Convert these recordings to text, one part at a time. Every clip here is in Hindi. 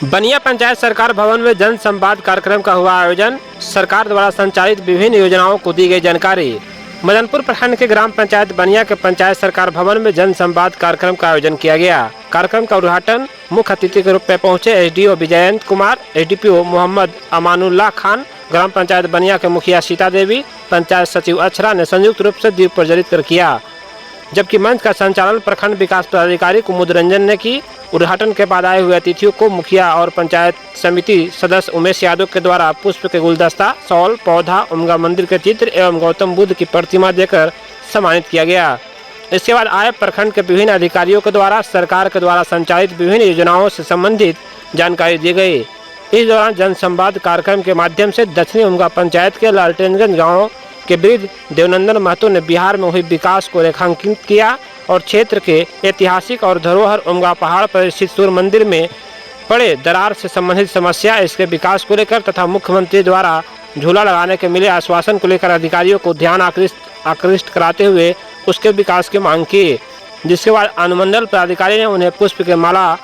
बनिया पंचायत सरकार भवन में जन संवाद कार्यक्रम का हुआ आयोजन। सरकार द्वारा संचालित विभिन्न योजनाओं को दी गई जानकारी। मदनपुर प्रखंड के ग्राम पंचायत बनिया के पंचायत सरकार भवन में जन संवाद कार्यक्रम का आयोजन किया गया। कार्यक्रम का उद्घाटन मुख्य अतिथि के रूप में पहुंचे एसडीओ विजयंत कुमार, एसडीपीओ मोहम्मद अमानुल्लाह खान, ग्राम पंचायत बनिया के मुखिया सीता देवी, पंचायत सचिव अक्षरा ने संयुक्त रूप से दीप प्रज्वलित कर किया, जबकि मंच का संचालन प्रखंड विकास पदाधिकारी कुमुद रंजन ने की। उद्घाटन के बाद आए हुए अतिथियों को मुखिया और पंचायत समिति सदस्य उमेश यादव के द्वारा पुष्प के गुलदस्ता, शॉल, पौधा, उमगा मंदिर के चित्र एवं गौतम बुद्ध की प्रतिमा देकर सम्मानित किया गया। इसके बाद आए प्रखंड के विभिन्न अधिकारियों के द्वारा सरकार के द्वारा संचालित विभिन्न योजनाओं से संबंधित जानकारी दी गई। इस दौरान जन संवाद कार्यक्रम के माध्यम से दक्षिणी उमगा पंचायत के लालटेनगंज गाँव के वृद्ध देवनंदन महतो ने बिहार में हुई विकास को रेखांकित किया और क्षेत्र के ऐतिहासिक और धरोहर उमगा पहाड़ पर स्थित सूर्य मंदिर में पड़े दरार से संबंधित समस्या, इसके विकास को लेकर तथा मुख्यमंत्री द्वारा झूला लगाने के मिले आश्वासन को लेकर अधिकारियों को ध्यान आकृष्ट कराते हुए उसके विकास की मांग की। जिसके बाद अनुमंडल पदाधिकारी ने उन्हें पुष्प के माला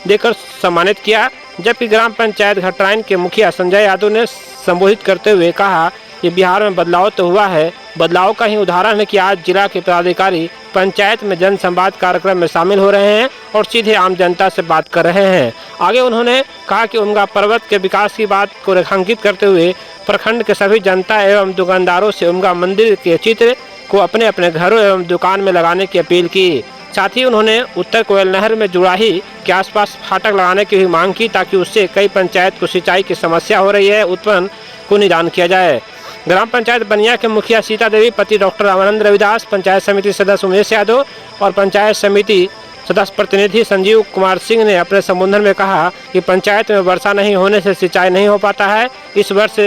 देकर सम्मानित किया, जबकि ग्राम पंचायत घटराइन के मुखिया संजय यादव ने संबोधित करते हुए कहा कि बिहार में बदलाव तो हुआ है, बदलाव का ही उदाहरण है कि आज जिला के पदाधिकारी पंचायत में जन संवाद कार्यक्रम में शामिल हो रहे हैं और सीधे आम जनता से बात कर रहे हैं। आगे उन्होंने कहा कि उमगा पर्वत के विकास की बात को रेखांकित करते हुए प्रखंड के सभी जनता एवं दुकानदारों से उमगा मंदिर के चित्र को अपने अपने घरों एवं दुकान में लगाने की अपील की। साथ ही उन्होंने उत्तर कोयल नहर में जुड़ाही के आसपास फाटक लगाने की भी मांग की, ताकि उससे कई पंचायत को सिंचाई की समस्या हो रही है उत्पन्न को निदान किया जाए। ग्राम पंचायत बनिया के मुखिया सीता देवी, पति डॉक्टर रामानंद रविदास, पंचायत समिति सदस्य उमेश यादव और पंचायत समिति सदस्य प्रतिनिधि संजीव कुमार सिंह ने अपने संबोधन में कहा कि पंचायत में वर्षा नहीं होने से सिंचाई नहीं हो पाता है। इस वर्ष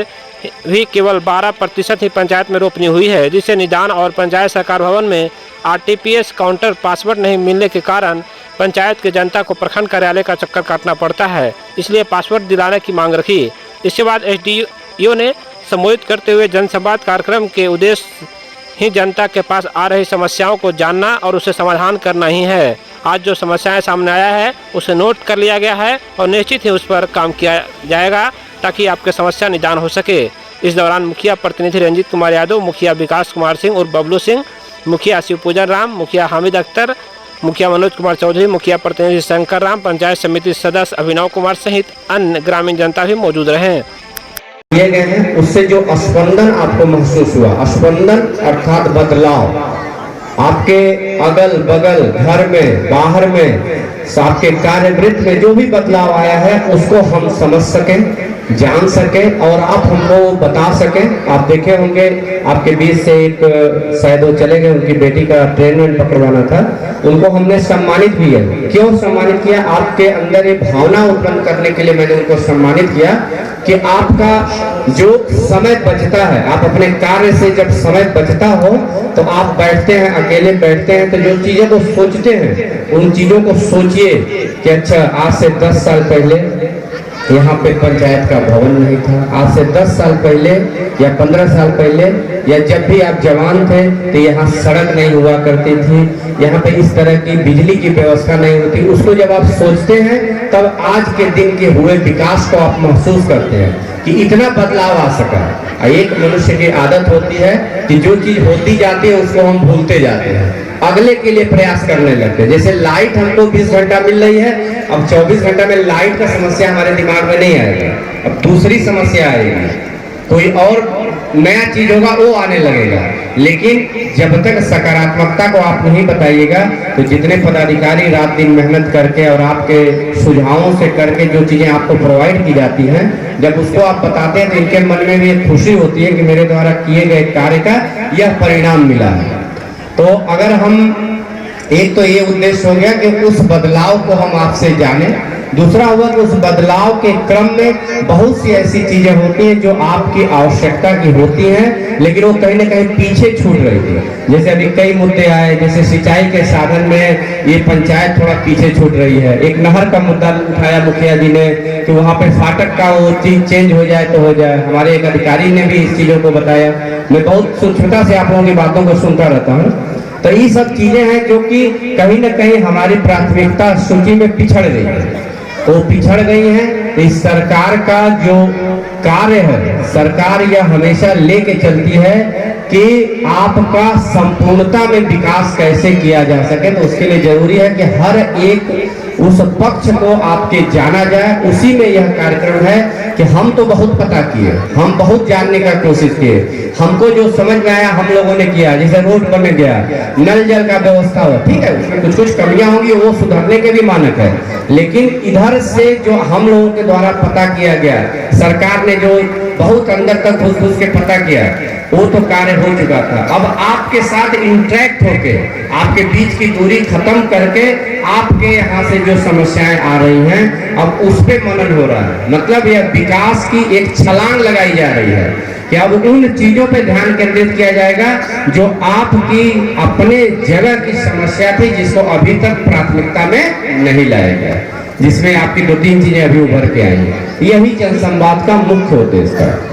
भी केवल 12% ही पंचायत में रोपनी हुई है, जिससे निदान और पंचायत सरकार भवन में आरटीपीएस काउंटर पासवर्ड नहीं मिलने के कारण पंचायत की जनता को प्रखंड कार्यालय का चक्कर काटना पड़ता है, इसलिए पासवर्ड दिलाने की मांग रखी। इसके बाद एसडीओ ने संबोधित करते हुए जनसंवाद कार्यक्रम के उद्देश्य ही जनता के पास आ रही समस्याओं को जानना और उसे समाधान करना ही है। आज जो समस्याएं सामने आया है उसे नोट कर लिया गया है और निश्चित ही उस पर काम किया जाएगा ताकि आपकी समस्या निदान हो सके। इस दौरान मुखिया प्रतिनिधि रंजीत कुमार यादव, मुखिया विकास कुमार सिंह और बबलू सिंह, मुखिया शिवपूजन राम, मुखिया हामिद अख्तर, मुखिया मनोज कुमार चौधरी, मुखिया प्रतिनिधि शंकर राम, पंचायत समिति सदस्य अभिनव कुमार सहित अन्य ग्रामीण जनता भी मौजूद रहे। किए गए हैं उससे जो स्पंदन आपको महसूस हुआ, स्पंदन अर्थात बदलाव आपके अगल बगल घर में बाहर में आपके कार्यवृत्त में जो भी बदलाव आया है उसको हम समझ सकें, जान सकें और आप हमको बता सकें। आप देखे होंगे आपके बीच से एक शायद वो चले गए, उनकी बेटी का ट्रेनमेंट पकड़वाना था, उनको हमने सम्मानित भी है। क्यों सम्मानित किया? आपके अंदर ये भावना उत्पन्न करने के लिए मैंने उनको सम्मानित किया कि आपका जो समय बचता है, आप अपने कार्य से जब समय बचता हो तो आप बैठते हैं, अकेले बैठते हैं तो जो चीजों को सोचते हैं उन चीजों को सोचिए कि अच्छा आज से 10 साल पहले यहाँ पे पंचायत का भवन नहीं था, आज से 10 साल पहले या 15 साल पहले या जब भी आप जवान थे तो यहाँ सड़क नहीं हुआ करती थी, यहाँ पे इस तरह की बिजली की व्यवस्था नहीं होती। उसको जब आप सोचते हैं तब आज के दिन के हुए विकास को आप महसूस करते हैं कि इतना बदलाव आ सका। एक मनुष्य की आदत होती है कि जो चीज होती जाती है उसको हम भूलते जाते हैं, अगले के लिए प्रयास करने लगते हैं। जैसे लाइट हमको 20 घंटा मिल रही है, अब 24 घंटा में लाइट का समस्या हमारे दिमाग में नहीं आएगा, अब दूसरी समस्या आएगी, कोई और नया चीज होगा वो आने लगेगा। लेकिन जब तक सकारात्मकता को आप नहीं बताइएगा तो जितने पदाधिकारी रात दिन मेहनत करके और आपके सुझावों से करके जो चीजें आपको प्रोवाइड की जाती हैं, जब उसको आप बताते हैं तो इनके मन में भी एक खुशी होती है कि मेरे द्वारा किए गए कार्य का यह परिणाम मिला है। तो अगर हम एक तो ये उद्देश्य हो गया कि उस बदलाव को हम आपसे जाने, दूसरा हुआ कि उस बदलाव के क्रम में बहुत सी ऐसी चीजें होती हैं जो आपकी आवश्यकता की होती हैं लेकिन वो कहीं ना कहीं पीछे छूट रही थी। जैसे अभी कई मुद्दे आए, जैसे सिंचाई के साधन में ये पंचायत थोड़ा पीछे छूट रही है। एक नहर का मुद्दा उठाया मुखिया जी ने कि वहाँ पे फाटक का वो चीज चेंज हो जाए तो हो जाए, हमारे एक अधिकारी ने भी इस चीजों को बताया। मैं बहुत सूक्ष्मता से आप लोगों की बातों को सुनता रहता हूँ। तो ये सब चीजें हैं जो कि कहीं ना कहीं हमारी प्राथमिकता सूची में पिछड़ रही है। वो पिछड़ गई हैं। इस सरकार का जो कार्य है, सरकार यह हमेशा लेके चलती है कि आपका संपूर्णता में विकास कैसे किया जा सके। तो उसके लिए जरूरी है कि हर एक उस पक्ष को आपके जाना जाए। उसी में यह कार्यक्रम है कि हम तो बहुत पता किए, हम बहुत जानने का कोशिश किए, हमको जो समझ में आया हम लोगों ने किया। जैसे रोड बन गया, नल जल का व्यवस्था हुआ, ठीक है, उसमें कुछ कुछ कमियां होंगी, वो सुधारने के भी मानक है। लेकिन इधर से जो हम लोगों के द्वारा पता किया गया, सरकार ने जो बहुत अंदर तक घुस घुस के पता किया, वो तो कार्य हो चुका था। अब आपके साथ इंटरेक्ट होके, आपके बीच की दूरी खत्म करके आपके यहाँ से जो समस्याएं आ रही हैं, अब उस पे मनन हो रहा है। मतलब यह विकास की एक छलांग लगाई जा रही है कि अब उन चीजों पे ध्यान केंद्रित किया जाएगा जो आपकी अपने जगह की समस्या थी, जिसको अभी तक प्राथमिकता में नहीं लाया गया, जिसमें आपकी 2-3 चीजें अभी उभर के आई हैं। यही जनसंवाद का मुख्य उद्देश्य है।